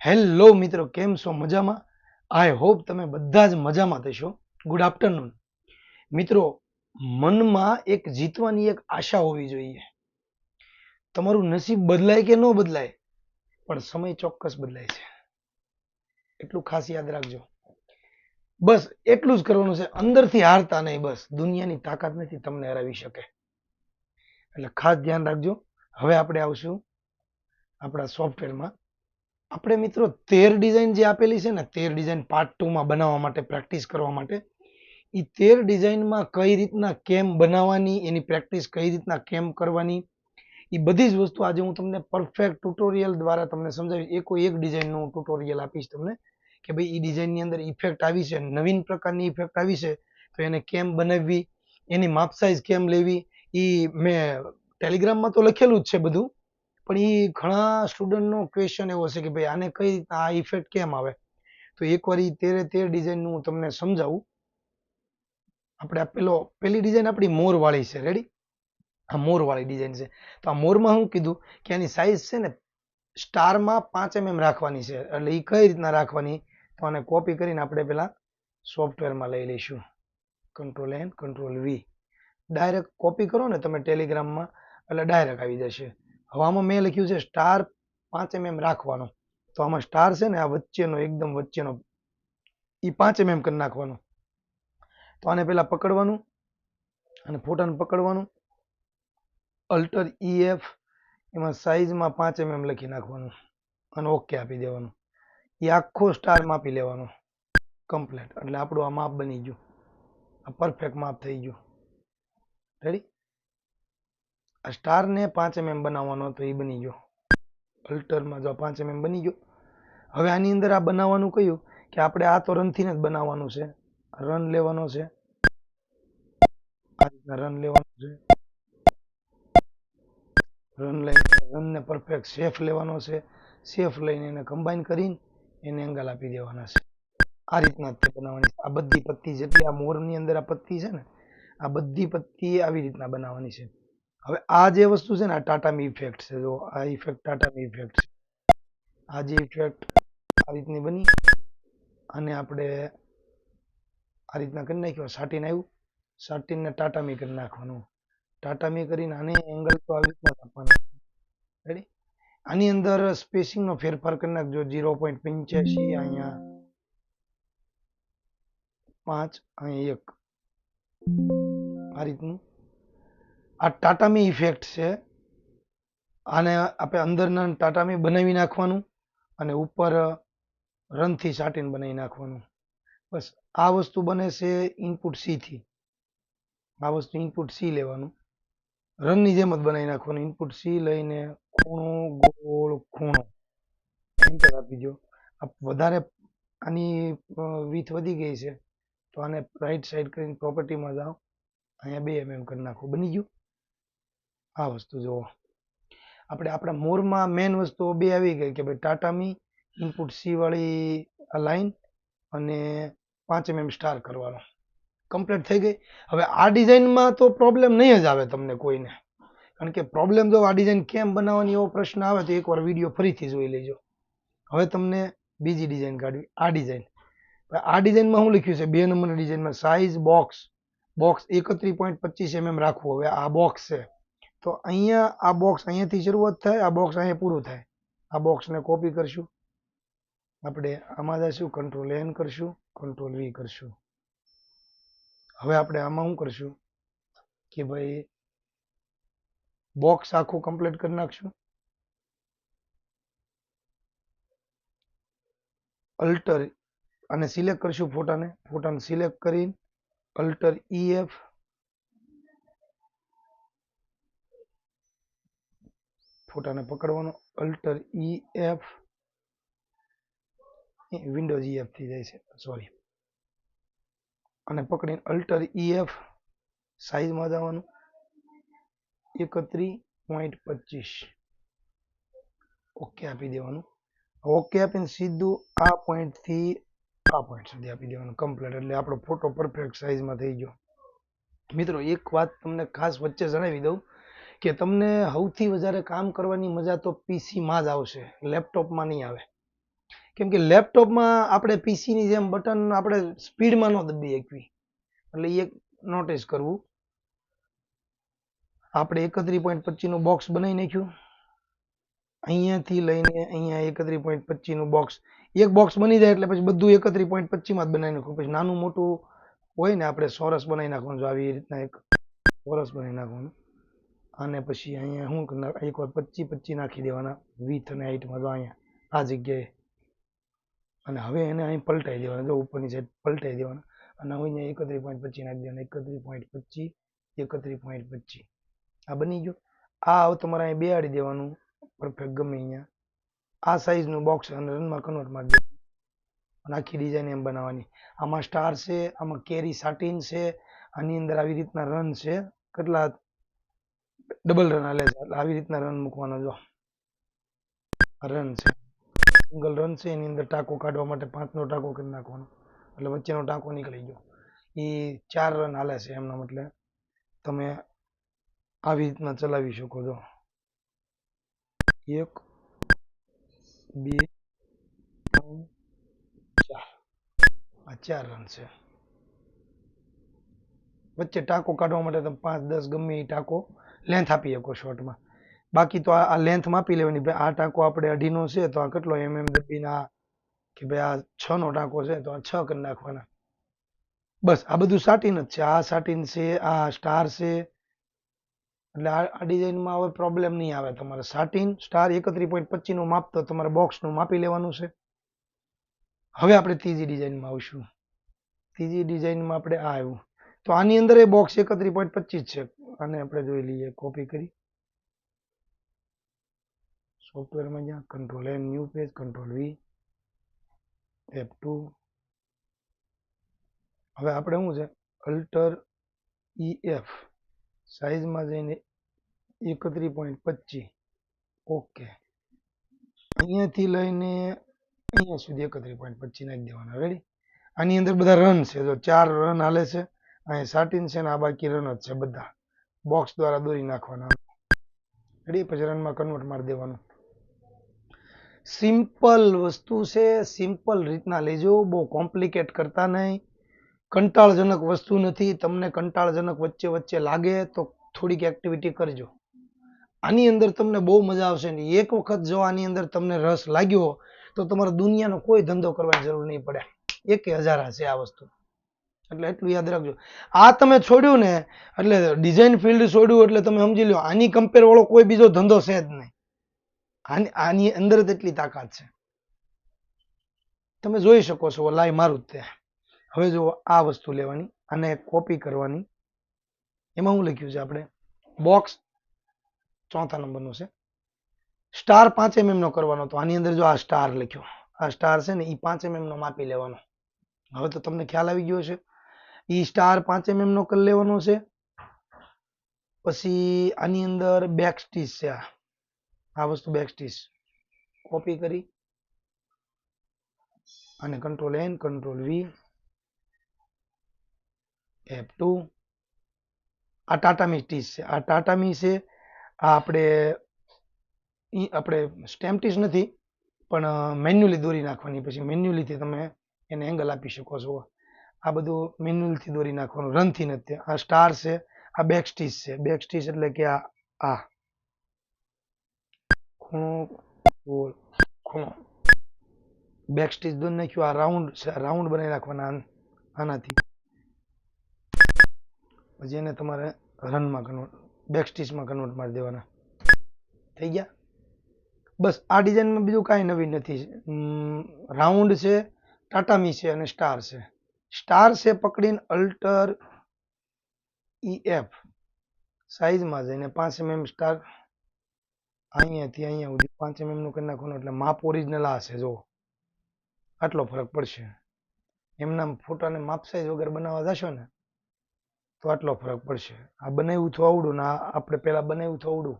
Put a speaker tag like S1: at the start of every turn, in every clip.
S1: Hello મિત્રો, કેમ છો? મજામાં? આઈ હોપ તમે બધા જ મજામાં થશો. Good afternoon. મિત્રો, મનમાં એક જીતવાની એક આશા હોવી જોઈએ. તમારું નસીબ બદલાય કે ન બદલાય, પણ સમય ચોક્કસ બદલાય છે. એટલું ખાસ યાદ રાખજો. બસ એટલું જ કરવાનું છે. અંદરથી હારતા નહીં. બસ દુનિયાની તાકાત નથી તમને હરાવી શકે. એટલે ખાસ ધ્યાન રાખજો. હવે આપણે આવશું આપણા સોફ્ટવેરમાં. આપણે મિત્રો 13 ડિઝાઇન જે આપેલી છે ને, 13 ડિઝાઇન પાર્ટ 2 માં બનાવવા માટે, પ્રેક્ટિસ કરવા માટે, એ 13 ડિઝાઇનમાં કઈ રીતના કેમ બનાવવાની, એની પ્રેક્ટિસ કઈ રીતના કેમ કરવાની, એ બધી જ વસ્તુ આજે હું તમને પરફેક્ટ ટ્યુટોરિયલ દ્વારા તમને સમજાવીશ. એક ડિઝાઇનનું ટ્યુટોરિયલ આપીશ તમને કે ભાઈ એ ડિઝાઇનની અંદર ઇફેક્ટ આવી છે, નવીન પ્રકારની ઇફેક્ટ આવી છે, તો એને કેમ બનાવવી, એની માપ સાઇઝ કેમ લેવી. એ મેં ટેલિગ્રામમાં તો લખેલું જ છે બધું, પણ એ ઘણા સ્ટુડન્ટનો ક્વેશ્ચન એવો છે કે ભાઈ આને કઈ રીતના આ ઇફેક્ટ કેમ આવે. તો એકવાર એ 13 ડિઝાઇનનું હું તમને સમજાવું. આપણે પેલી ડિઝાઇન આપણી મોર વાળી છે. રેડી? આ મોર વાળી ડિઝાઇન છે. તો આ મોરમાં હું કીધું કે આની સાઈઝ છે ને સ્ટારમાં 5 mm રાખવાની છે. એટલે એ કઈ રીતના રાખવાની, તો આને કોપી કરીને આપણે પેલા સોફ્ટવેરમાં લઈ લઈશું. Control N control V. Direct copy કરો ને તમે ટેલિગ્રામમાં, એટલે ડાયરેક્ટ આવી જશે. હવે આમાં મેં લખ્યું છે સ્ટાર 5 mm રાખવાનો. તો આમાં સ્ટાર છે ને આ વચ્ચેનો, એકદમ વચ્ચેનો, એ 5 mm કરી નાખવાનો. તો આને પેલા પકડવાનું અને ફોટાને પકડવાનું, અલ્ટર EF, એમાં સાઈઝમાં 5 mm લખી નાખવાનું અને ઓકે આપી દેવાનું. એ આખો સ્ટાર માપી લેવાનો કમ્પ્લીટ. એટલે આપણું આ માપ બની ગયું, આ પરફેક્ટ માપ થઈ ગયું. રેડી? આ સ્ટારને 5 mm બનાવવાનો, તો એ બની ગયો. અલ્ટરમાં જો 5 mm બની ગયો. હવે આની અંદર આ બનાવવાનું કયું કે આપણે આ તો રનથી જ બનાવવાનું છે. રન લેવાનો છે, આ રીતના રન લેવાનો છે. રનને પરફેક્ટ શેફ લેવાનો છે. શેફ લઈને એને કમ્બાઈન કરીને એને એંગલ આપી દેવાના છે. આ રીતના જ તે બનાવવાની છે. આ બધી પત્તી જેટલી આ મોરની અંદર આ પત્તી છે ને, આ બધી પત્તી આવી રીતના બનાવવાની છે. હવે આ જે વસ્તુ છે ને, આ ટાટામી ઇફેક્ટ છે. જો આ ઇફેક્ટ ટાટામી ઇફેક્ટ છે. આ જે ઇફેક્ટ આ રીતની બની અને આપણે આ રીતના કરી નાખ્યું. સાટીન આવ્યું, સાટીનને ટાટામી કરી નાખવાનું. ટાટામી કરીને આને એંગલ તો આવી રીતના આપવાનો. રેડી? આની અંદર સ્પેસિંગનો ફેરફાર કરી નાખજો. 0.85, અહીંયા 5, અહીંયા 1, આ રીતનું. આ ટાટામી ઇફેક્ટ છે. આને આપણે અંદરના ટાટામી બનાવી નાખવાનું અને ઉપર રનથી સાટીન બનાવી નાખવાનું. બસ આ વસ્તુ બને છે ઇનપુટ સી થી. આ વસ્તુ ઇનપુટ સી લેવાનું, રનની જેમ જ બનાવી નાખવાનું. ઇનપુટ સી લઈને ખૂણો, ગોળ, ખૂણો, એન્ટર આપી દો. આ વધારે આની વિથ વધી ગઈ છે, તો આને રાઈટ સાઈડ કરીને પ્રોપર્ટીમાં જાઓ, અહીંયા 2 mm કરી નાખો. બની ગયું. આ વસ્તુ જુઓ. આપણે આપણા મોરમાં મેન વસ્તુઓ બે આવી ગઈ કે ભાઈ ટાટામી, ઇનપુટ સી વાળી આ લાઈન અને 5 mm સ્ટાર કરવાનો. કમ્પ્લીટ થઈ ગઈ. હવે આ ડિઝાઇનમાં તો પ્રોબ્લેમ નહીં જ આવે તમને કોઈને, કારણ કે પ્રોબ્લેમ જો આ ડિઝાઇન કેમ બનાવવાની એવો પ્રશ્ન આવે તો એકવાર વિડીયો ફરીથી જોઈ લેજો. હવે તમને બીજી ડિઝાઇન કાઢવી. આ ડિઝાઇન, આ ડિઝાઇનમાં શું લખ્યું છે? 2 નંબરની ડિઝાઇનમાં સાઈઝ બોક્સ 31.25 mm રાખવું. હવે આ બોક્સ છે, તો અહીંયા આ બોક્સ અહીંયાથી શરૂઆત થાય, આ બોક્સ અહીંયા પૂરું થાય. આ બોક્સને કોપી કરશું, આપણે આમાં જઈશું, કંટ્રોલ એન કરશું, કંટ્રોલ વી કરશું. હવે આપણે આમાં શું કરશું કે ભાઈ બોક્સ આખું કમ્પ્લીટ કરી નાખશું. અલ્ટર અને સિલેક્ટ કરશું ફોટાને. ફોટાને સિલેક્ટ કરીને અલ્ટર EF, ફોટાને પકડવાનો, અલ્ટર EF, વિન્ડોઝ EF થી જાય છે, સોરી, અને પકડીને અલ્ટર EF, સાઈઝમાં જવાનું 31.25, ઓકે આપી દેવાનું. ઓકે આપીને સીધું આ પોઈન્ટથી આ પોઈન્ટ સુધી આપી દેવાનું કમ્પ્લીટ. એટલે આપણો ફોટો પરફેક્ટ સાઈઝમાં થઈ ગયો. મિત્રો, એક વાત તમને ખાસ વચ્ચે જણાવી દઉં કે તમને સૌથી વધારે કામ કરવાની મજા તો પીસીમાં જ આવશે, લેપટોપમાં નહીં આવે. કેમ કે લેપટોપમાં આપણે પીસીની જેમ બટન આપણે સ્પીડમાં ન દબાવી શકવી, એટલે એ નોટિસ કરવું. આપણે 31.25 નું બોક્સ બનાવી નાખ્યું. અહીંયાથી લઈને અહીંયા 31.25 નું બોક્સ, એક બોક્સ બની જાય એટલે પછી બધું 31.25 માં જ બનાવી નાખવું. પછી નાનું મોટું હોય ને આપણે ચોરસ બનાવી નાખવાનું, જો આવી રીતના એક ચોરસ બનાવી નાખવાનું. અને પછી અહીંયા શું કરનાર, એક વાર 25 નાખી દેવાના વિથ અને હાઈટમાં, જો અહીંયા આ જગ્યાએ. અને હવે એને અહીં પલટાઈ દેવાના, જો ઉપરની સાઈડ પલટાઈ દેવાના. અને અહીંયા 31.25 નાખી દેવાના, 31.25, 31.25. આ બની ગયું. આ હવે તમારે અહીં બેહાડી દેવાનું પરફેક્ટ ગમે અહીંયા. આ સાઈઝનું બોક્સ અને રનમાં કન્વર્ટ મારી દેવાનું. અને આખી ડિઝાઇન એમ બનાવવાની. આમાં સ્ટાર છે, આમાં કેરી સાટીન છે, આની અંદર આવી રીતના રન છે. કેટલા ડબલ રન હાલે છે, એટલે આવી રીતના રન મૂકવાનો. જો રન છે, સિંગલ રન છે, એની અંદર ટાંકો કાઢવા માટે 5નો ટાંકો કરી નાખવાનો, એટલે વચ્ચેનો ટાંકો નીકળી ગયો. એ 4 રન હાલે છે એમના, એટલે તમે આવી રીતના ચલાવી શકો છો. 1 2 3 4, આ 4 રન છે. વચ્ચે ટાંકો કાઢવા માટે તમે 5 10 ગમે એ ટાંકો લેન્થ આપી શકો શોર્ટમાં. બાકી તો આ લેન્થ માપી લેવાની. ભાઈ આ ટાંકો આપણે 2.5 છે, તો આ કેટલો દબીના, કે ભાઈ આ 6નો ટાંકો છે, તો આ 6 કરી નાખવાના. બસ આ બધું સાટીન જ છે. આ સાટીન છે, આ સ્ટાર છે, એટલે આ ડિઝાઇનમાં હવે પ્રોબ્લેમ નહીં આવે. તમારે સાટીન સ્ટાર 31.25 નું માપ તો તમારે બોક્સનું માપી લેવાનું છે. હવે આપણે ત્રીજી ડિઝાઇનમાં આવશું. ત્રીજી ડિઝાઇનમાં આપણે આ આવ્યું, તો આની અંદર એ બોક્સ 31.25 છે. આને આપણે જોઈ લઈએ, કોપી કરી સોફ્ટવેરમાં જ્યાં control N, new page, control V, F2. હવે આપણે શું છે, અલ્ટર EF સાઈઝમાં જઈને 31.25, ઓકે. અહીંયાથી લઈને અહીંયા સુધી 31.25 નાખી દેવાના. રેડી. આની અંદર બધા રન છે, જો 4 રન હાલે છે. અહીંયા સાટીન છે ને આ બાકી રન જ છે, બધા બોક્સ દ્વારા દોરી નાખવાના. રેડી. પછી રનમાં કન્વર્ટ મારી દેવાનું. સિમ્પલ વસ્તુ છે, સિમ્પલ રીતના લેજો, બહુ કોમ્પ્લિકેટ કરતા નહીં. કંટાળજનક વસ્તુ નથી. તમને કંટાળજનક વચ્ચે વચ્ચે લાગે તો થોડીક એક્ટિવિટી કરજો. આની અંદર તમને બહુ મજા આવશે ને એક વખત જો આની અંદર તમને રસ લાગ્યો તો તમારે દુનિયાનો કોઈ ધંધો કરવાની જરૂર નહીં પડે. 1000 હશે આ વસ્તુ, એટલે એટલું યાદ રાખજો. આ તમે છોડ્યું ને, એટલે ડિઝાઇન ફિલ્ડ છોડ્યું એટલે તમે સમજી લો આની કમ્પેર વાળો કોઈ બીજો ધંધો છે જ નહીં. આની અંદર જ એટલી તાકાત છે, તમે જોઈ શકો છો. લાઈ મારું જ તે. હવે જો આ વસ્તુ લેવાની, આને કોપી કરવાની. એમાં શું લખ્યું છે આપણે, બોક્સ 4થા નંબરનો છે, સ્ટાર 5 mm નો કરવાનો. તો આની અંદર જો આ સ્ટાર લખ્યો, આ સ્ટાર છે ને એ 5 mm નો માપી લેવાનો. હવે તો તમને ખ્યાલ આવી ગયો છે. એ સ્ટાર 5 mm નો કરી લેવાનો છે. પછી આની અંદર બેક સ્ટીચ છે, આ વસ્તુ બેક સ્ટીચ કોપી કરી અને control N, control V, F2. આ ટાટામી સ્ટીચ છે, આ ટાટામી છે. આ આપણે સ્ટેમ્પ ટીસ નથી, પણ મેન્યુઅલી દોરી નાખવાની. પછી મેન્યુઅલીથી તમે એને એંગલ આપી શકો છો. આ બધું મેન્યુઅલથી દોરી નાખવાનું, રનથી નથી. આ સ્ટાર છે, આ બેક સ્ટીચ છે. બેક સ્ટીચ એટલે કે આ ખૂણો, ખૂણો, બેક સ્ટીચ દોરી નાખ્યું. આ રાઉન્ડ છે, રાઉન્ડ બનાવી નાખવાના આનાથી. પછી એને તમારે રનમાં કન્વર્ટ, બેક સ્ટીચમાં કન્વર્ટ મારી દેવાના. થઈ ગયા. બસ આ ડિઝાઇનમાં બીજું કાંઈ નવી નથી. રાઉન્ડ છે, ટાટામી છે અને સ્ટાર છે. સ્ટાર છે પકડીને અલ્ટર EF સાઈઝમાં જઈને 5 mm સ્ટાર, અહીંયાથી અહીંયા સુધી 5 mm નું કરી નાખવાનું. એટલે માપ ઓરિજિનલ આ છે, જો આટલો ફરક પડશે. એમના ફોટાને માપ સાઈઝ વગર બનાવવા જશો ને તો આટલો ફરક પડશે. આ બનાવ્યું તો આવડું ને આ આપણે પેલા બનાવ્યું તો આવડું,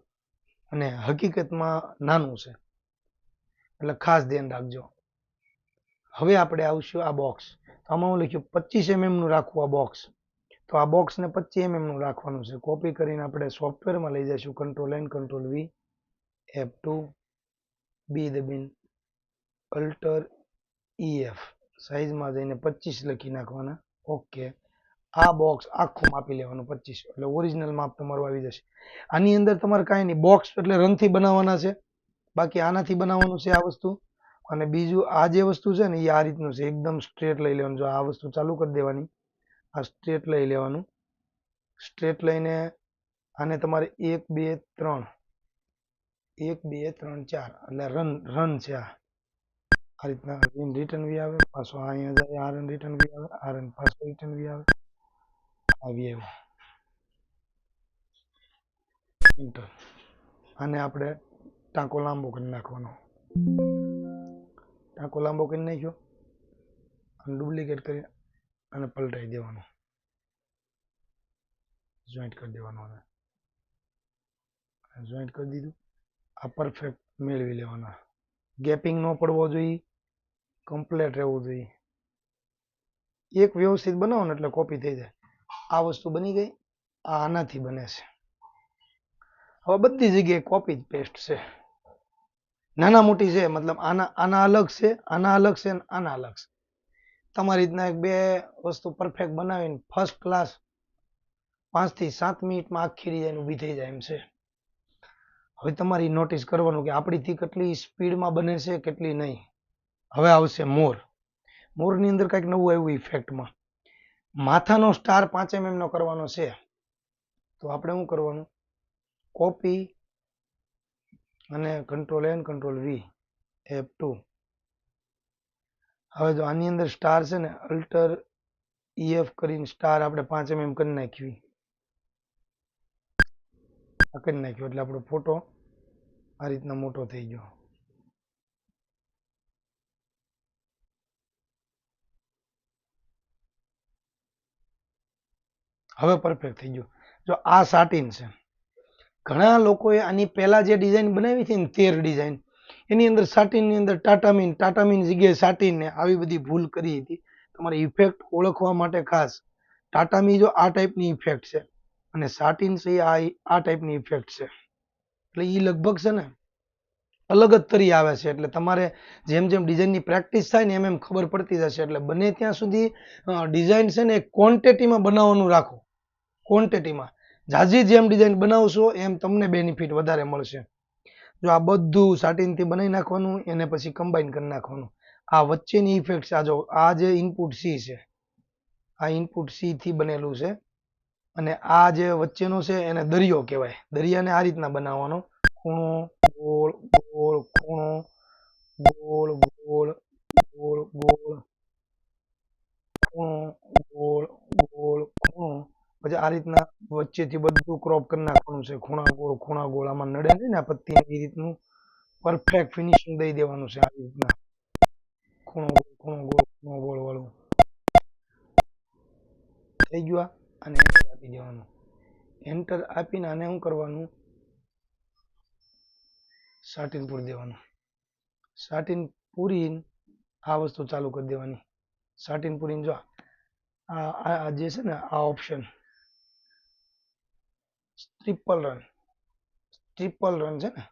S1: અને હકીકતમાં નાનું છે, એટલે ખાસ ધ્યાન રાખજો. હવે આપણે આવશું આ બોક્સ. તો આમાં હું લખ્યું 25 mm નું રાખવું આ બોક્સ. તો આ બોક્સને 25 mm નું રાખવાનું છે. કોપી કરીને આપણે સોફ્ટવેરમાં લઈ જઈશું, control N, control V, F2, B દબીને અલ્ટર EF સાઈઝમાં જઈને 25 લખી નાખવાના. ઓકે, આ બોક્સ આખું માપી લેવાનું 25, એટલે ઓરિજિનલ માપ તમારું આવી જશે. આની અંદર તમારે કાંઈ નહીં, બોક્સ એટલે રનથી બનાવવાના છે, બાકી આનાથી બનાવવાનું છે આ વસ્તુ. અને બીજું આ જે વસ્તુ છે ને એ આ રીતનું છે, એકદમ સ્ટ્રેટ લઈ લેવાનું. જો આ વસ્તુ ચાલુ કરી દેવાની, આ સ્ટ્રેટ લઈ લેવાનું. સ્ટ્રેટ લઈને આને તમારે 1 2 3 1 2 3 4 એટલે રન છે આ રીતના રિટર્ન વી આવે, પાછો અહીંયા જાય આ રન રિટર્ન વી આવે, આ રન પાછો રિટર્ન વી આવે, આવી આવ્યો ઇન્ટર. આને આપણે ટાંકો લાંબો કરી નાખવાનો. ટાંકો લાંબો કરી નાખ્યો અને ડુપ્લિકેટ કરી અને પલટાઈ દેવાનો, જોઈન્ટ કરી દેવાનો. અને જોઈન્ટ કરી દીધું. આ પરફેક્ટ મેળવી લેવાના. ગેપિંગ ન પડવો જોઈએ, કમ્પ્લીટ રહેવું જોઈએ. એક વ્યવસ્થિત બનાવો ને એટલે કોપી થઈ જાય. આ વસ્તુ બની ગઈ. આ આનાથી બને છે. હવે બધી જગ્યાએ કોપી જ પેસ્ટ છે, નાના મોટી છે, મતલબ આના અલગ છે, આના અલગ છે, આના અલગ છે. તમારી રીતના એક બે વસ્તુ પરફેક્ટ બનાવીને ફર્સ્ટ ક્લાસ 5 થી 7 મિનિટમાં આખી ડિઝાઇન ઊભી થઈ જાય એમ છે. હવે તમારી નોટિસ કરવાનું કે આપણીથી કેટલી સ્પીડમાં બને છે, કેટલી નહીં. હવે આવશે મોર. મોરની અંદર કંઈક નવું આવ્યું ઇફેક્ટમાં. માથાનો સ્ટાર 5 mm નો કરવાનો છે, તો આપણે શું કરવાનું, કોપી અને Ctrl+N Ctrl+V F2. હવે જો આની અંદર સ્ટાર છે ને, અલ્ટર EF કરીને સ્ટાર આપણે 5 mm કરી નાખ્યું. કરી નાખ્યો એટલે આપણો ફોટો આ રીતના મોટો થઈ ગયો. હવે પરફેક્ટ થઈ ગયો. જો આ સાટીન છે, ઘણા લોકોએ આની પહેલા જે ડિઝાઇન બનાવી હતી ને 13 ડિઝાઇન, એની અંદર સાટીનની અંદર ટાટામીન જગ્યાએ સાટીનને આવી બધી ભૂલ કરી હતી. તમારે ઇફેક્ટ ઓળખવા માટે ખાસ ટાટામી જો આ ટાઈપની ઇફેક્ટ છે અને સાટીન છે આ ટાઈપની ઇફેક્ટ છે, એટલે એ લગભગ છે ને અલગ જ તરી આવે છે. એટલે તમારે જેમ જેમ ડિઝાઇનની પ્રેક્ટિસ થાય ને એમ એમ ખબર પડતી જશે. એટલે બને ત્યાં સુધી ડિઝાઇન છે ને ક્વોન્ટિટીમાં બનાવવાનું રાખો. ક્વોન્ટિટીમાં જાજી જેમ ડિઝાઇન બનાવશો એમ તમને બેનિફિટ વધારે મળશે. જો આ બધું સાટીનથી બનાવી નાખવાનું, એને પછી કમ્બાઈન કરી નાખવાનું. આ વચ્ચેની ઇફેક્ટ આ જો આ જે ઇનપુટ સી છે, આ ઇનપુટ સી થી બનેલું છે, અને આ જે વચ્ચેનો છે એને દરિયો કહેવાય. દરિયાને આ રીતના બનાવવાનો, ખૂણો ગોળ ગોળ ખૂણો ગોળ ગોળ ગોળ ગોળ ખૂણો ગોળ ગોળ ખૂણો. પછી આ રીતના વચ્ચેથી બધું ક્રોપ કરી નાખવાનું છે, ખૂણા ગોળ આમાં નડે નહીં ને આ પત્તી, એ રીતનું પરફેક્ટ ફિનિશિંગ દઈ દેવાનું છે. આ રીતના ખૂણો ગોળ વાળું થઈ ગયું. અને એન્ટર આપી દેવાનું. એન્ટર આપીને આને શું કરવાનું, સાટીન પૂરી દેવાનું. સાટીન પૂરીને આ વસ્તુ ચાલુ કરી દેવાની. સાટીન પૂરીને જો આ જે છે ને આ ઓપ્શન ટ્રિપલ રન છે ને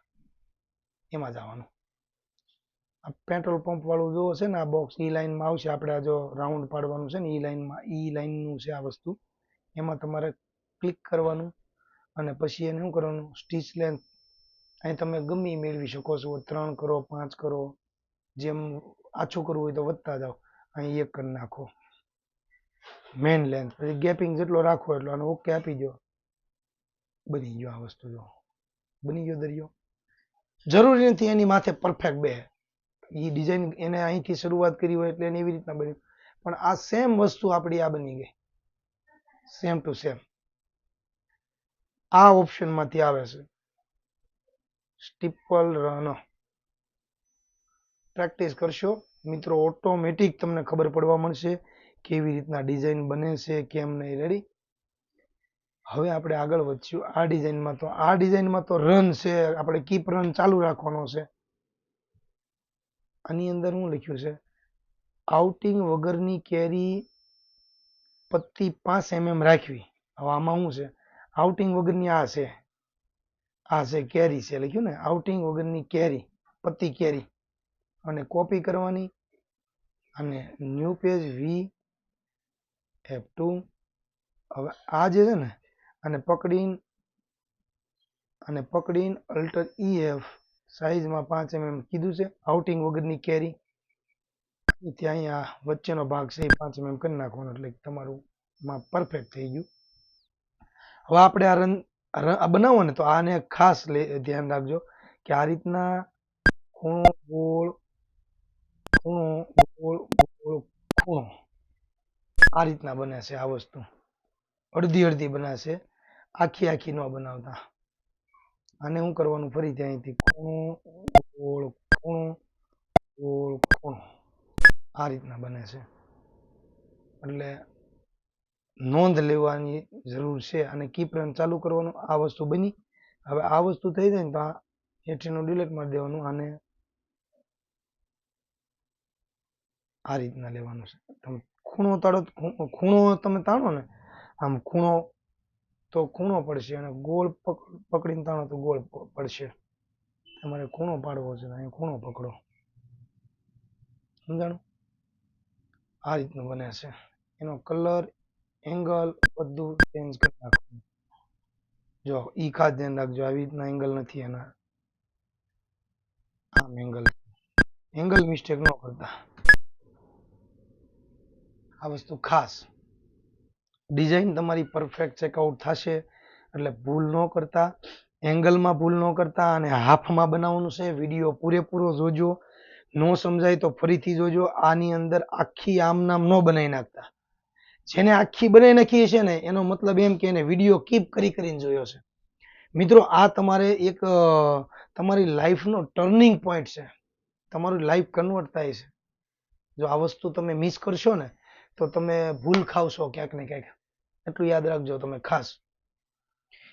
S1: એમાં જવાનું. આ પેટ્રોલ પંપ વાળું જો છે ને આ બોક્સ ઈ લાઈનમાં આવશે. આપણે આ જો રાઉન્ડ પાડવાનું છે ને ઈ લાઈનનું છે આ વસ્તુ. એમાં તમારે ક્લિક કરવાનું અને પછી એને શું કરવાનું, સ્ટીચ લેન્થ અહીં તમે ગમે એ મેળવી શકો છો. 3 કરો 5 કરો, જેમ આછું કરવું હોય તો વધતા જાઓ. અહીં 1 કરી નાખો મેઇન લેન્થ. પછી ગેપિંગ જેટલો રાખો એટલો. અને ઓકે આપી દો, બની ગયો. આ વસ્તુ જો બની ગયો દરિયો. જરૂરી નથી એની માથે પરફેક્ટ બે. એ ડિઝાઇન એને અહીંથી શરૂઆત કરી હોય એટલે એને એવી રીતના બન્યું, પણ આ સેમ વસ્તુ આપણી આ બની ગઈ, સેમ ટુ સેમ. આ ઓપ્શનમાંથી આવે છે સ્ટીપલ રન. પ્રેક્ટિસ કરશો મિત્રો, ઓટોમેટિક તમને ખબર પડવા મળશે કેવી રીતના ડિઝાઇન બને છે, કેમ નહીં. રેડી. હવે આપણે આગળ વધશું આ ડિઝાઇનમાં તો રન છે, આપણે કીપ રન ચાલુ રાખવાનો છે. આની અંદર શું લખ્યું છે, આઉટિંગ વગરની કેરી પત્તી 5 mm રાખવી. હવે આમાં શું છે, આઉટિંગ વગરની આ છે કેરી છે લખ્યું ને, આઉટિંગ વગરની કેરી પત્તી કેરી. અને કોપી કરવાની અને ન્યૂ પેજ VF2. હવે આ જે છે ને અને પકડીને અલ્ટર EF સાઈઝમાં 5 mm કીધું છે. આઉટિંગ વગરની કેરી ત્યાં અહીંયા વચ્ચેનો ભાગ છે 5 mm કરી નાખવાનો એટલે તમારું માપ પરફેક્ટ થઈ ગયું. હવે આપણે આ બનાવો ને તો આને ખાસ ધ્યાન રાખજો કે આ રીતના ખૂણો ગોળ ખૂણો આ રીતના બને છે. આ વસ્તુ અડધી બને છે, આખી ન બનાવતા. આને શું કરવાનું ફરીથી અહીંથી ખૂણો આ રીતના બને છે. એટલે નોંધ લેવાની જરૂર છે અને કી ફ્રેમ ચાલુ કરવાનું. આ વસ્તુ બની. હવે આ વસ્તુ થઈ જાય ને તો આ હેઠળનું ડિલીટ મારી દેવાનું. આને આ રીતના લેવાનું છે. તમે ખૂણો તમે તાણો ને આમ ખૂણો પડશે અને ગોળ પકડીને તાણો તો ગોળ પડશે. તમારે ખૂણો પાડવો છે અહીં ખૂણો પકડો. સમજાણું? આ રીતનું બને છે. એનો કલર એંગલ બધું ચેન્જ કરી નાખવાનું. જો ઈ ખાસ ધ્યાન રાખજો આવી રીતના એંગલ નથી એના. આમ એંગલ મિસ્ટેક ન કરતા. આ વસ્તુ ખાસ ડિઝાઇન તમારી પરફેક્ટ ચેકઆઉટ થશે એટલે ભૂલ ન કરતા. એંગલમાં ભૂલ ન કરતા અને હાફમાં બનાવવાનું છે. વિડીયો પૂરેપૂરો જોજો. નો સમજાય તો ફરીથી જોજો. આની અંદર આખી આમ નામ ન બનાવી નાખતા. જેને આખી બનાવી નાખી છે ને એનો મતલબ એમ કે એને વિડીયો કીપ કરીને જોયો છે. મિત્રો આ તમારે એક તમારી લાઈફનો ટર્નિંગ પોઈન્ટ છે. તમારું લાઈફ કન્વર્ટ થાય છે. જો આ વસ્તુ તમે મિસ કરશો ને તો તમે ભૂલ ખાવશો ક્યાંક ને ક્યાંક. એટલું યાદ રાખજો તમે ખાસ.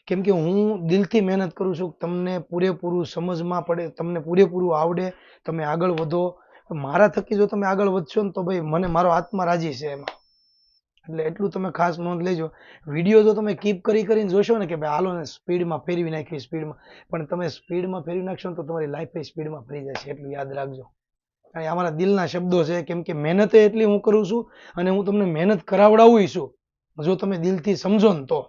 S1: કેમ કે હું દિલથી મહેનત કરું છું તમને પૂરેપૂરું સમજમાં પડે, તમને પૂરેપૂરું આવડે, તમે આગળ વધો. મારા થકી જો તમે આગળ વધશો ને તો ભાઈ મને મારો આત્મા રાજી છે એમાં. એટલે એટલું તમે ખાસ નોંધ લેજો. વિડીયો જો તમે કીપ કરીને જોશો ને કે ભાઈ હાલો ને સ્પીડમાં ફેરવી નાખી સ્પીડમાં, પણ તમે સ્પીડમાં ફેરવી નાખશો ને તો તમારી લાઈફ સ્પીડમાં ફરી જશે. એટલું યાદ રાખજો. અને અમારા દિલના શબ્દો છે. કેમ કે મહેનત એટલી હું કરું છું અને હું તમને મહેનત કરાવડાવું છું જો તમે દિલથી સમજો ને તો.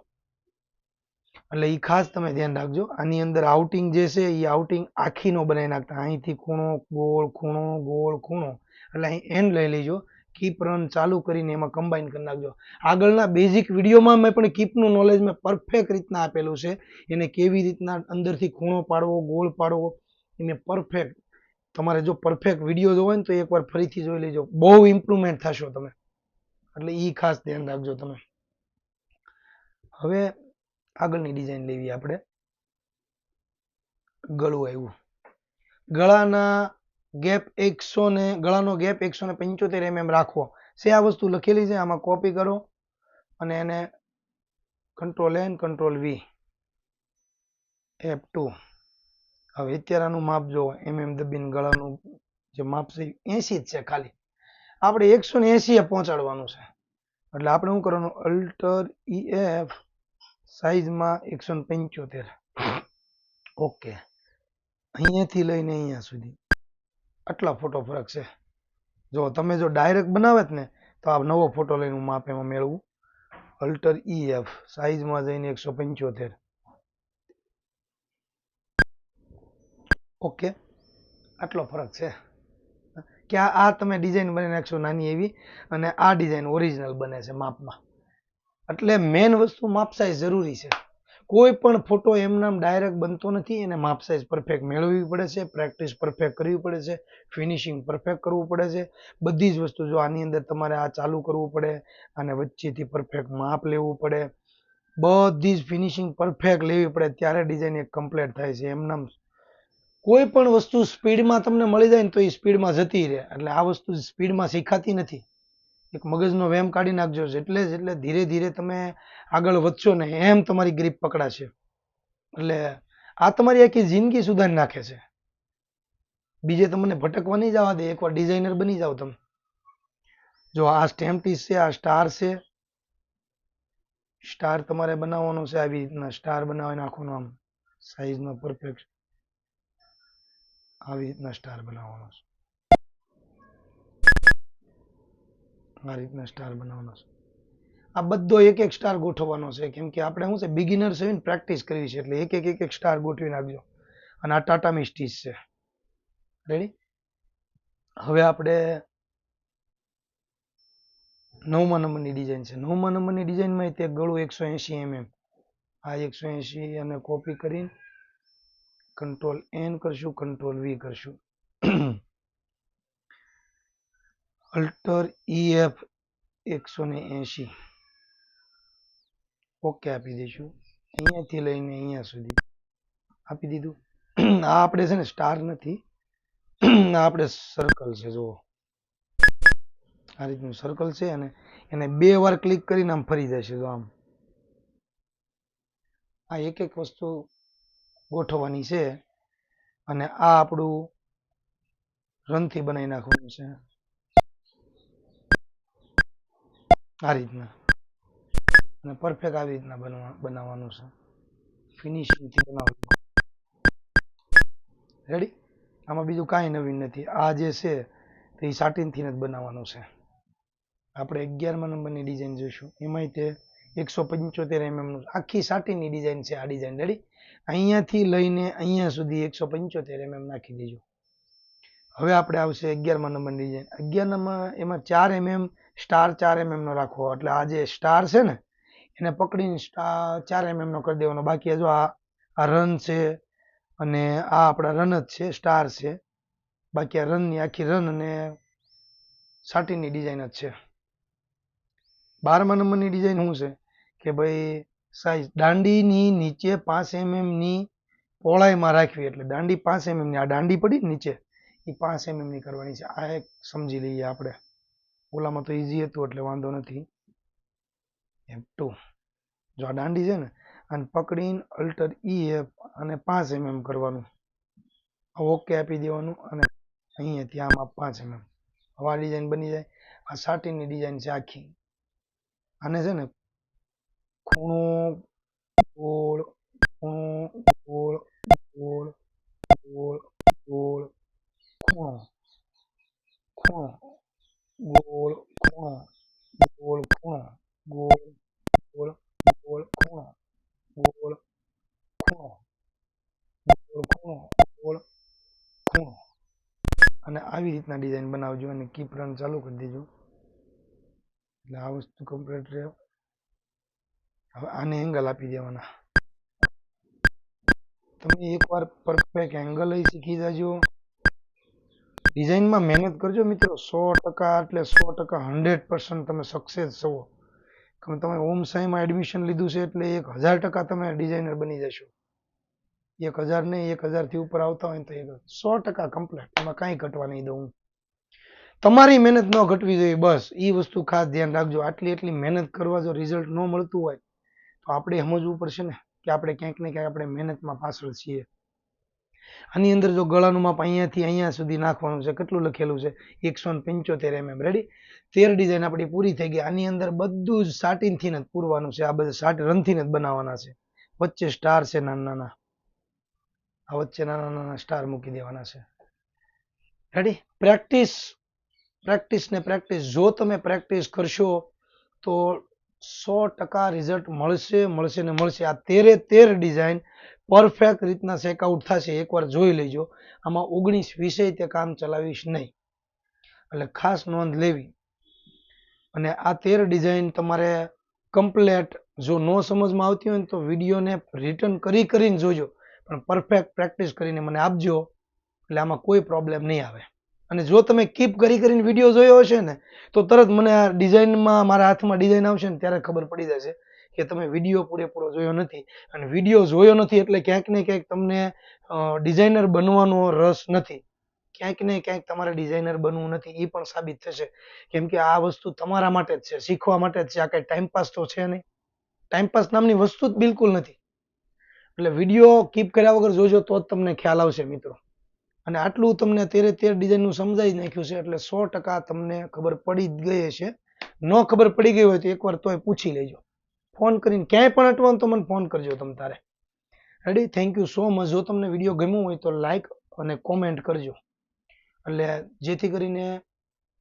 S1: એટલે એ ખાસ તમે ધ્યાન રાખજો. આની અંદર આઉટિંગ જે છે એ આઉટિંગ આખી નો બનાવી નાખતા. અહીંથી ખૂણો ખૂણો એટલે અહીં એન્ડ લઈ લેજો. કીપ રન ચાલુ કરીને એમાં કમ્બાઈન કરી નાખજો. આગળના બેઝિક વિડીયોમાં મેં પણ કીપનું નોલેજ મેં પરફેક્ટ રીતના આપેલું છે. એને કેવી રીતના અંદરથી ખૂણો પાડવો, ગોળ પાડવો એને પરફેક્ટ. તમારે જો પરફેક્ટ વિડીયો જોવો ને તો એકવાર ફરીથી જોઈ લેજો. બહુ ઇમ્પ્રુવમેન્ટ થશો તમે. એટલે એ ખાસ ધ્યાન રાખજો તમે. હવે આગળની ડિઝાઇન લેવી આપણે. ગળું આવ્યું. ગળાનો ગેપ 175 mm રાખવો છે. આ વસ્તુ લખેલી છે. આમાં કોપી કરો અને એને Ctrl+N Ctrl+V F2. હવે અત્યારે આનું માપ જો દબીને ગળાનું જે માપ છે 80 જ છે ખાલી. આપણે 180 પહોંચાડવાનું છે. એટલે આપણે શું કરવાનું, અલ્ટર EF સાઈઝમાં 175. ઓકે. અહીંયાથી લઈને અહીંયા સુધી આટલા ફોટો ફરક છે. જો તમે જો ડાયરેક્ટ બનાવે ને તો આ નવો ફોટો લઈને હું માપ એમાં મેળવું. અલ્ટર EF સાઈઝમાં જઈને 175. ઓકે. આટલો ફરક છે કે આ તમે ડિઝાઇન બની નાખશો નાની એવી અને આ ડિઝાઇન ઓરિજિનલ બને છે માપમાં. એટલે મેન વસ્તુ માપ સાઈઝ જરૂરી છે. કોઈ પણ ફોટો એમનામ ડાયરેક્ટ બનતો નથી. એને માપ સાઈઝ પરફેક્ટ મેળવવી પડે છે, પ્રેક્ટિસ પરફેક્ટ કરવી પડે છે, ફિનિશિંગ પરફેક્ટ કરવું પડે છે. બધી જ વસ્તુ જો આની અંદર તમારે આ ચાલુ કરવું પડે અને વચ્ચેથી પરફેક્ટ માપ લેવું પડે. બધી જ ફિનિશિંગ પરફેક્ટ લેવી પડે ત્યારે ડિઝાઇન એક કમ્પ્લીટ થાય છે. એમનામ કોઈ પણ વસ્તુ સ્પીડમાં તમને મળી જાય ને તો એ સ્પીડમાં જતી રહે. એટલે આ વસ્તુ સ્પીડમાં શીખાતી નથી. એક મગજનો વેમ કાઢી નાખજો. એટલે ધીરે ધીરે તમે આગળ વધશો ને એમ તમારી ગ્રીપ પકડાશે. એટલે આ તમારી આખી જિંદગી સુધારી નાખે છે. બીજે તમને ભટકવા નહીં જવા દે. એકવાર ડિઝાઇનર બની જાવ તમે. જો આ સ્ટેમ્પ પીસ છે, આ સ્ટાર છે. સ્ટાર તમારે બનાવવાનો છે. આવી રીતના સ્ટાર બનાવી નાખવાનો આમ સાઈઝમાં પરફેક્ટ. આવી રીતના સ્ટાર બનાવવાનો છે. આ રીતના સ્ટાર બનાવવાનો છે. આ બધો એક એક સ્ટાર ગોઠવવાનો છે, કેમ કે આપણે શું છે બિગિનર છે ને પ્રેક્ટિસ કરવી છે, એટલે એક એક સ્ટાર ગોઠવી નાખજો. અને આ ટાટા મિસ્ટીસ છે. રેડી. હવે આપણે 9મા નંબરની ડિઝાઇન છે. 9મા નંબરની ડિઝાઇનમાં તે ગળું 180 mm. આ 180 અને કોપી કરીને કંટ્રોલ N કરશું, કંટ્રોલ V કરશું. અલ્ટર EF 180 ઓકે આપી દઈશું. અહીંયાથી લઈને અહીંયા સુધી આપી દીધું. આ આપણે છે ને સ્ટાર નથી, આ આપણે સર્કલ છે. જુઓ આ રીતનું સર્કલ છે, અને એને 2 વાર ક્લિક કરીને આમ ફરી જશે. જો આમ આ એક એક વસ્તુ ગોઠવવાની છે, અને આ આપણું રનથી બનાવી નાખવાનું છે આ રીતના, અને પરફેક્ટ આવી રીતના બનાવવાનું છે. ફિનિશિંગથી બનાવવાનું. રેડી. આમાં બીજું કાંઈ નવીન નથી. આ જે છે તે સાટીનથી જ બનાવવાનું છે. આપણે 11મા નંબરની ડિઝાઇન જોઈશું. એમાંય તે 175 mm નું આખી સાટીનની ડિઝાઇન છે. આ ડિઝાઇન રેડી. અહીંયાથી લઈને અહીંયા સુધી 175 mm નાખી દેજો. હવે આપણે આવશે 11મા નંબરની ડિઝાઇન. 11માં એમાં 4 mm સ્ટાર 4 mm નો રાખવો. એટલે આ જે સ્ટાર છે ને એને પકડીને 4 mm નો કરી દેવાનો. બાકી જો આ રન છે, અને આ આપણા રન જ છે, સ્ટાર છે. બાકી આ રનની આખી રન અને સાટીનની ડિઝાઇન જ છે. 12મા નંબરની ડિઝાઇન શું છે કે ભાઈ સાઈઝ દાંડીની નીચે 5 mm ની પહોળાઈમાં રાખવી. એટલે દાંડી 5 mm ની, આ દાંડી પડી ને નીચે, એ 5 mm ની કરવાની છે. આ એક સમજી લઈએ આપણે. ઓલામાં તો ઈઝી હતું એટલે વાંધો નથી. F2 જો આ દાંડી છે ને, અને પકડીને અલ્ટર EF અને 5 mm કરવાનું. ઓકે આપી દેવાનું, અને અહીંયાથી આમાં 5 mm. હવે આ ડિઝાઇન બની જાય. આ સાટીનની ડિઝાઇન છે આખી. આને છે ને ખૂણો ગોળ, ખૂણો ગોળ, ગોળ ગોળ ગોળ, ખૂણો ખૂણો ગોળ, ખૂણો ગોળ, ખૂણો ગોળ ગોળ ગોળ, ખૂણો ગોળ, ખૂણો ગોળ, ખૂણો ગોળ, ખૂણો. અને આવી રીતના ડિઝાઇન બનાવજો, અને કીપ રન ચાલુ કરી દેજો એટલે આ વસ્તુ કમ્પ્લીટ રહે. હવે આને એંગલ આપી દેવાના. તમે એકવાર પરફેક્ટ એંગલ શીખી જાજો. ડિઝાઇનમાં મહેનત કરજો મિત્રો. 100% એટલે 100% 100% તમે સક્સેસ છો. તમે ઓમ સાઈમાં એડમિશન લીધું છે એટલે 1000% તમે ડિઝાઇનર બની જશો. 1000 નહીં, 1000 થી ઉપર આવતા હોય તો 100% કમ્પ્લીટ. એમાં કાંઈ ઘટવા નહીં દઉં. તમારી મહેનત ન ઘટવી જોઈએ, બસ એ વસ્તુ ખાસ ધ્યાન રાખજો. એટલી મહેનત કરવા જો રિઝલ્ટ ન મળતું હોય તો આપણે સમજવું પડશે ને કે આપણે ક્યાંક ને ક્યાંક આપણે મહેનતમાં પાછળ છીએ. આની અંદર જો ગળાનું માપ અહીંયાથી અહીંયા સુધી નાખવાનું છે. કેટલું લખેલું છે? 175 mm. રેડી. 13 ડિઝાઇન આપણી પૂરી થઈ ગઈ. આની અંદર બધું જ સાટીનથી જ પૂરવાનું છે. આ બધા રનથી જ બનાવવાના છે. વચ્ચે સ્ટાર છે નાના નાના, આ વચ્ચે નાના નાના સ્ટાર મૂકી દેવાના છે. રેડી. પ્રેક્ટિસ પ્રેક્ટિસ ને પ્રેક્ટિસ. જો તમે પ્રેક્ટિસ કરશો તો 100% રિઝલ્ટ મળશે મળશે ને મળશે. આ 13 ડિઝાઇન પરફેક્ટ રીતના ચેકઆઉટ થશે. એકવાર જોઈ લેજો. આમાં 19 વિષય તે કામ ચલાવીશ નહીં, એટલે ખાસ નોંધ લેવી. અને આ 13 ડિઝાઇન તમારે કમ્પ્લેટ જો નો સમજમાં આવતી હોય ને તો વિડીયોને રિટર્ન કરીને જોજો, પણ પરફેક્ટ પ્રેક્ટિસ કરીને મને આપજો, એટલે આમાં કોઈ પ્રોબ્લેમ નહીં આવે. અને જો તમે કીપ કરીને વિડીયો જોયો હશે ને તો તરત મને આ ડિઝાઇનમાં મારા હાથમાં ડિઝાઇન આવશે ને ત્યારે ખબર પડી જશે કે તમે વિડીયો પૂરેપૂરો જોયો નથી. અને વિડીયો જોયો નથી એટલે ક્યાંક ને ક્યાંક તમને ડિઝાઇનર બનવાનો રસ નથી. ક્યાંક ને ક્યાંક તમારે ડિઝાઇનર બનવું નથી, એ પણ સાબિત થશે. કેમ કે આ વસ્તુ તમારા માટે જ છે, શીખવા માટે જ છે. આ કઈ ટાઈમપાસ તો છે નહીં. ટાઈમપાસ નામની વસ્તુ જ બિલકુલ નથી. એટલે વિડીયો કીપ કર્યા વગર જોજો તો જ તમને ખ્યાલ આવશે મિત્રો. અને આટલું તમને 13 ડિઝાઇનનું સમજાવી નાખ્યું છે એટલે 100% તમને ખબર પડી જ ગઈ હશે. ન ખબર પડી ગઈ હોય તો એકવાર તોય પૂછી લેજો. ફોન કરીને ક્યાંય પણ અટવાનું તો મને ફોન કરજો તમ તારે. Ready. Thank you so much. જો તમને વિડીયો ગમ્યો હોય તો લાઈક અને કોમેન્ટ કરજો, એટલે જેથી કરીને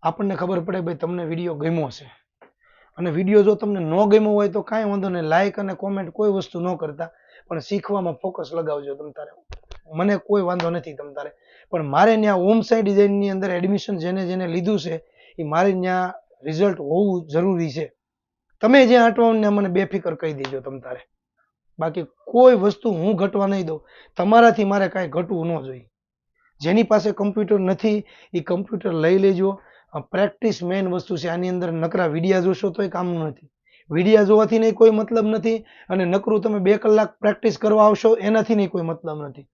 S1: આપણને ખબર પડે ભાઈ તમને વિડીયો ગમ્યો છે. અને વિડીયો જો તમને ન ગમ્યો હોય તો કાંઈ વાંધો નહીં, લાઇક અને કોમેન્ટ કોઈ વસ્તુ ન કરતા, પણ શીખવામાં ફોકસ લગાવજો તમ તારે. મને કોઈ વાંધો નથી તમ તારે, પણ મારે ત્યાં હોમ સાઇટ ડિઝાઇનની અંદર એડમિશન જેને જેને લીધું છે એ મારે ત્યાં રિઝલ્ટ હોવું જરૂરી છે. તમે જ્યાં અટવાનું ત્યાં મને બેફિકર કહી દેજો તમ તારે. બાકી કોઈ વસ્તુ હું ઘટવા નહીં દઉં. તમારાથી મારે કાંઈ ઘટવું ન જોઈએ. જેની પાસે કમ્પ્યુટર નથી એ કમ્પ્યુટર લઈ લેજો. પ્રેક્ટિસ મેઇન વસ્તુ છે. આની અંદર નકરા વિડીયા જોશો તોય કામનું નથી. વિડીયા જોવાથી નહીં કોઈ મતલબ નથી, અને નકરું તમે 2 કલાક પ્રેક્ટિસ કરવા આવશો એનાથી નહીં કોઈ મતલબ નથી.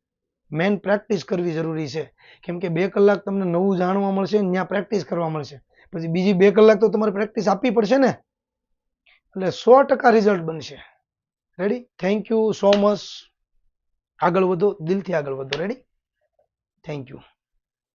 S1: મેઇન પ્રેક્ટિસ કરવી જરૂરી છે. કેમ કે 2 કલાક તમને નવું જાણવા મળશે, ત્યાં પ્રેક્ટિસ કરવા મળશે. પછી બીજી 2 કલાક તો તમારે પ્રેક્ટિસ આપવી પડશે ને. એટલે 100% રિઝલ્ટ બનશે. Ready? Thank you so much. આગળ વધો, દિલથી આગળ વધો. રેડી? Thank you.